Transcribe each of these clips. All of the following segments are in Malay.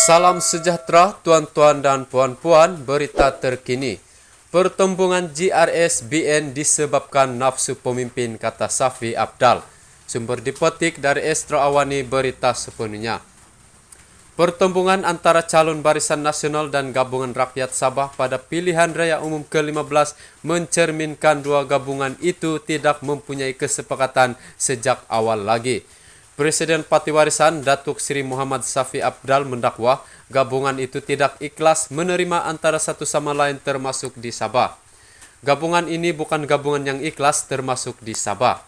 Salam sejahtera tuan-tuan dan puan-puan, berita terkini. Pertembungan GRS-BN disebabkan nafsu pemimpin, kata Safi Abdal. Sumber dipetik dari Astro Awani, berita sepenuhnya. Pertembungan antara calon Barisan Nasional dan Gabungan Rakyat Sabah pada pilihan raya umum ke-15 mencerminkan dua gabungan itu tidak mempunyai kesepakatan sejak awal lagi. Presiden Parti Warisan Datuk Seri Muhammad Safi Abdal mendakwa gabungan itu tidak ikhlas menerima antara satu sama lain termasuk di Sabah. Gabungan ini bukan gabungan yang ikhlas termasuk di Sabah.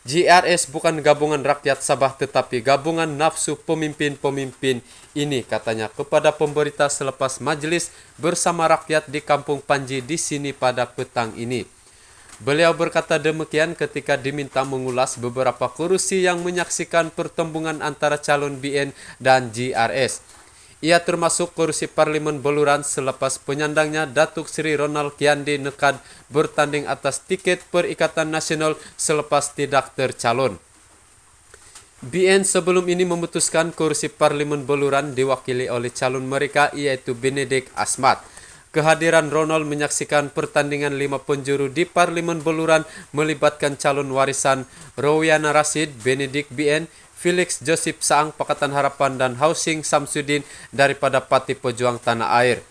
GRS bukan gabungan rakyat Sabah tetapi gabungan nafsu pemimpin-pemimpin ini, katanya kepada pemberita selepas majelis bersama rakyat di Kampung Panji di sini pada petang ini. Beliau berkata demikian ketika diminta mengulas beberapa kursi yang menyaksikan pertembungan antara calon BN dan GRS. Ia termasuk kursi Parlimen Beluran selepas penyandangnya Datuk Seri Ronald Kiandi Nekad bertanding atas tiket Perikatan Nasional selepas tidak tercalon. BN sebelum ini memutuskan kursi Parlimen Beluran diwakili oleh calon mereka yaitu Benedict Asmat. Kehadiran Ronald menyaksikan pertandingan 5 penjuru di Parlimen Beluran melibatkan calon warisan Rowiana Rashid, Benedict BN, Felix Joseph Saang Pakatan Harapan dan Housing Samsudin daripada Parti Pejuang Tanah Air.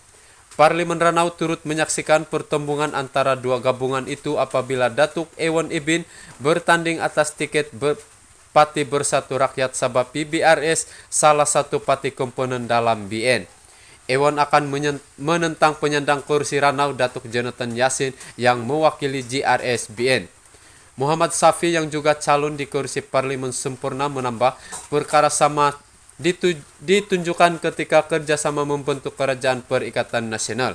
Parlimen Ranau turut menyaksikan pertembungan antara dua gabungan itu apabila Datuk Ewan Ibin bertanding atas tiket Parti Bersatu Rakyat Sabah PBRS, salah satu parti komponen dalam BN. Ewan akan menentang penyandang kursi Ranau Datuk Jonathan Yassin yang mewakili GRS BN. Muhammad Safi yang juga calon di kursi Parlimen Sempurna menambah perkara sama ditunjukkan ketika kerjasama membentuk Kerajaan Perikatan Nasional.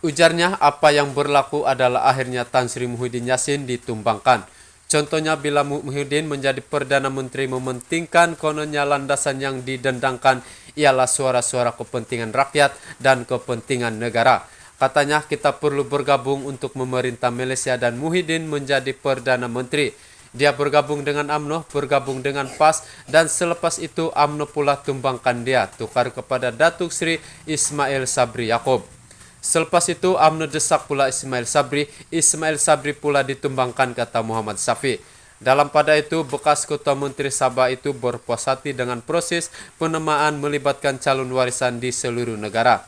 Ujarnya apa yang berlaku adalah akhirnya Tan Sri Muhyiddin Yassin ditumbangkan. Contohnya bila Muhyiddin menjadi Perdana Menteri mementingkan kononnya landasan yang didendangkan ialah suara-suara kepentingan rakyat dan kepentingan negara. Katanya kita perlu bergabung untuk memerintah Malaysia dan Muhyiddin menjadi Perdana Menteri. Dia bergabung dengan UMNO, bergabung dengan PAS dan selepas itu UMNO pula tumbangkan dia, tukar kepada Datuk Seri Ismail Sabri Yaakob. Selepas itu UMNO desak pula Ismail Sabri pula ditumbangkan, kata Muhammad Safi. Dalam pada itu, bekas Ketua Menteri Sabah itu berpuas hati dengan proses penamaan melibatkan calon warisan di seluruh negara.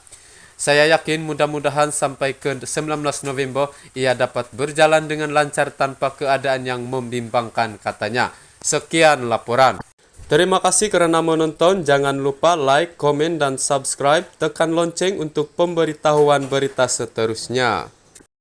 Saya yakin mudah-mudahan sampai ke 19 November ia dapat berjalan dengan lancar tanpa keadaan yang membimbangkan, katanya. Sekian laporan. Terima kasih kerana menonton. Jangan lupa like, komen dan subscribe. Tekan lonceng untuk pemberitahuan berita seterusnya.